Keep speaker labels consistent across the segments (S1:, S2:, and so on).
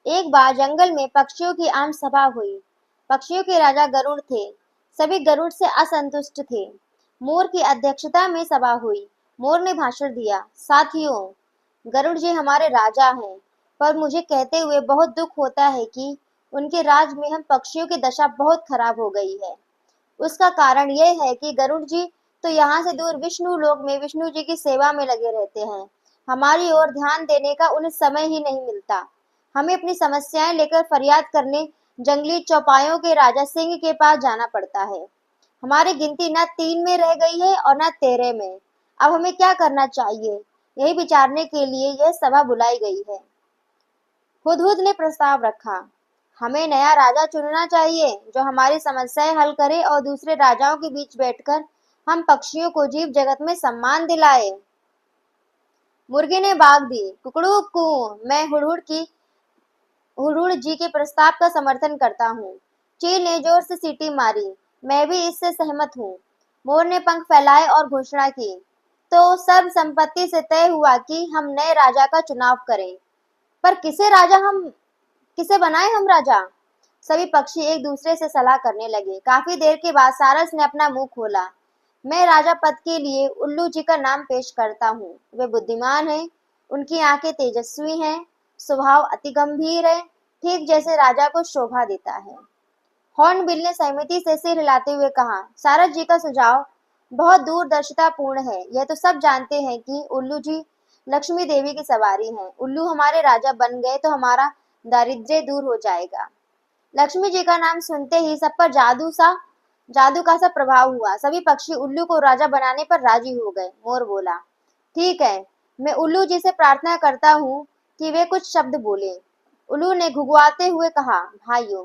S1: एक बार जंगल में पक्षियों की आम सभा हुई। पक्षियों के राजा गरुड़ थे। सभी गरुड़ से असंतुष्ट थे। मोर की अध्यक्षता में सभा हुई। मोर ने भाषण दिया, साथियों, गरुड़ जी हमारे राजा हैं, पर मुझे कहते हुए बहुत दुख होता है कि उनके राज में हम पक्षियों की दशा बहुत खराब हो गई है। उसका कारण यह है कि गरुड़ जी तो यहाँ से दूर विष्णु लोक में विष्णु जी की सेवा में लगे रहते हैं। हमारी ओर ध्यान देने का उन्हें समय ही नहीं मिलता। हमें अपनी समस्याएं लेकर फरियाद करने जंगली चौपायों के राजा सिंह के पास जाना पड़ता है। हमारी गिनती न 3 में रह गई है और न 13 में। अब हमें क्या करना चाहिए, यही विचारने के लिए यह सभा बुलाई गई है। हुदहुद ने प्रस्ताव रखा, हमें नया राजा चुनना चाहिए जो हमारी समस्याएं हल करे और दूसरे राजाओं के बीच बैठकर हम पक्षियों को जीव जगत में सम्मान दिलाए। मुर्गी ने बाग दी, कुकड़ू कू, मैं हुड़हुड़ जी के प्रस्ताव का समर्थन करता हूँ। चील ने जोर से सीटी मारी, मैं भी इससे सहमत हूँ। मोर ने पंख फैलाए और घोषणा की, तो सर्व संपत्ति से तय हुआ कि हम नए राजा का चुनाव करें। पर किसे बनाए हम राजा? सभी पक्षी एक दूसरे से सलाह करने लगे। काफी देर के बाद सारस ने अपना मुंह खोला, मैं राजा पद के लिए उल्लू जी का नाम पेश करता हूँ। वे बुद्धिमान हैं, उनकी आंखें तेजस्वी हैं, स्वभाव अति गंभीर है, ठीक जैसे राजा को शोभा देता है। हॉर्नबिल ने सहमति से सिर हिलाते हुए कहा, सारस जी का सुझाव बहुत दूरदर्शितापूर्ण है। यह तो सब जानते हैं कि उल्लू जी लक्ष्मी देवी की सवारी हैं। उल्लू हमारे राजा बन गए तो हमारा दारिद्र्य दूर हो जाएगा। लक्ष्मी जी का नाम सुनते ही सब पर जादू का सा प्रभाव हुआ। सभी पक्षी उल्लू को राजा बनाने पर राजी हो गए। मोर बोला, ठीक है, मैं उल्लू जी से प्रार्थना करता हूँ कि वे कुछ शब्द बोले। उल्लू ने घुघुआते हुए कहा, भाइयों,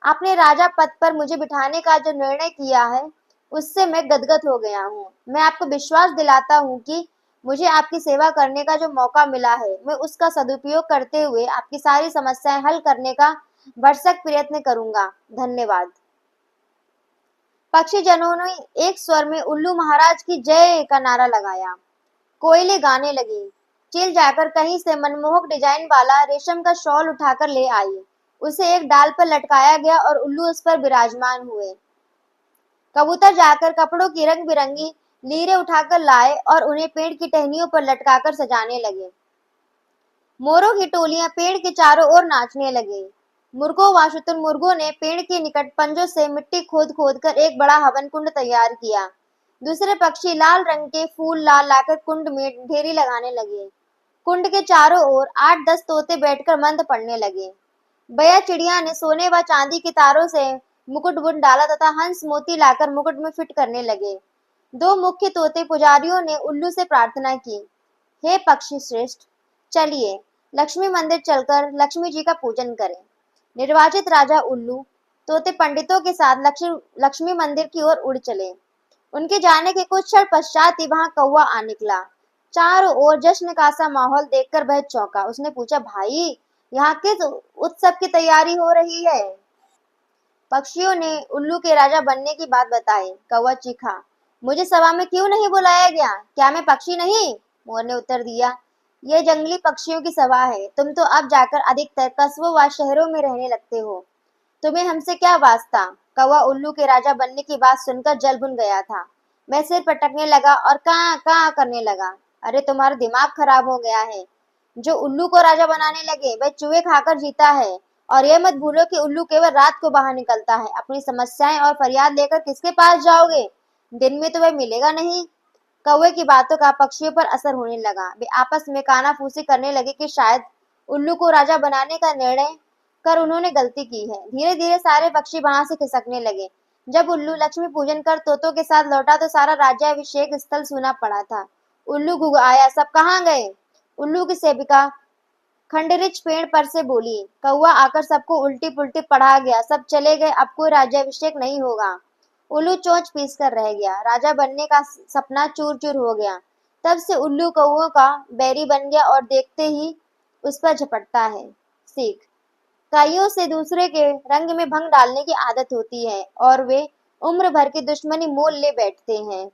S1: आपने राजा पद पर मुझे बिठाने का जो निर्णय किया है, उससे मैं गदगद हो गया हूँ। मैं आपको विश्वास दिलाता हूँ कि मुझे आपकी सेवा करने का जो मौका मिला है, मैं उसका सदुपयोग करते हुए आपकी सारी समस्याएं हल करने का भरसक प्रयत्न करूंगा। धन्यवाद। पक्षीजनों ने एक स्वर में उल्लू महाराज की जय का नारा लगाया। कोयलें गाने लगी। चील जाकर कहीं से मनमोहक डिजाइन वाला रेशम का शॉल उठाकर ले आई। उसे एक डाल पर लटकाया गया और उल्लू उस पर विराजमान हुए। कबूतर जाकर कपड़ों की रंग बिरंगी लीरें उठाकर लाए और उन्हें पेड़ की टहनियों पर लटकाकर सजाने लगे। मोरों की टोलियां पेड़ के चारों ओर नाचने लगे। मुर्गों व शुतुरमुर्गों ने पेड़ के निकट पंजों से मिट्टी खोद खोद कर एक बड़ा हवन कुंड तैयार किया। दूसरे पक्षी लाल रंग के फूल लाकर कुंड में ढेरी लगाने लगे। कुंड के चारों ओर 8-10 तोते बैठकर मंत्र पढ़ने लगे। बया चिड़िया ने सोने व चांदी के तारों से मुकुट बुन डाला तथा हंस मोती लाकर मुकुट में फिट करने लगे। 2 मुख्य तोते पुजारियों ने उल्लू से प्रार्थना की, हे पक्षी श्रेष्ठ, चलिए लक्ष्मी मंदिर चलकर लक्ष्मी जी का पूजन करें। निर्वाचित राजा उल्लू तोते पंडितों के साथ लक्ष्मी मंदिर की ओर उड़ चले। उनके जाने के कुछ क्षण पश्चात ही वहां कौवा आ निकला। चारों ओर जश्न का सा माहौल देखकर वह चौंका। उसने पूछा, भाई, यहाँ किस उत्सव की तैयारी हो रही है? पक्षियों ने उल्लू के राजा बनने की बात बताई। कौवा चीखा, मुझे सभा में क्यों नहीं बुलाया गया? क्या मैं पक्षी नहीं? मोर ने उत्तर दिया, यह जंगली पक्षियों की सभा है। तुम तो अब जाकर अधिकतर कस्बों व शहरों में रहने लगते हो। तुम्हें हमसे क्या वास्ता? कौवा उल्लू के राजा बनने की बात सुनकर जल भुन गया था। मैं सिर पटकने लगा और ਕਾਂ ਕਾਂ करने लगा। अरे तुम्हारा दिमाग खराब हो गया है। जो उल्लू को राजा बनाने लगे वह चूहे खाकर जीता है। और यह मत भूलो कि उल्लू केवल रात को बाहर निकलता है। अपनी समस्याएं और फरियाद लेकर किसके पास जाओगे? दिन में तो वह मिलेगा नहीं। कौवे की बातों का पक्षियों पर असर होने लगा। वे आपस में कानाफूसी करने लगे कि शायद उल्लू को राजा बनाने का निर्णय कर उन्होंने गलती की है। धीरे धीरे सारे पक्षी वहां से खिसकने लगे। जब उल्लू लक्ष्मी पूजन कर तोतों के साथ लौटा तो सारा राज्याभिषेक स्थल सूना पड़ा था। उल्लू घुघुआया, सब कहाँ गए? उल्लू की सेविका खंडरिच पेड़ पर से बोली। कौवा आकर सबको उल्टी पुल्टी पढ़ा गया। सब चले गए, अब कोई राज्याभिषेक नहीं होगा। उल्लू चोंच पीस कर रह गया। राजा बनने का सपना चूर चूर हो गया। तब से उल्लू कौओं का बैरी बन गया और देखते ही उस पर झपटता है। सीख, कईयों से दूसरे के रंग में भंग डालने की आदत होती है और वे उम्र भर की दुश्मनी मोल ले बैठते हैं।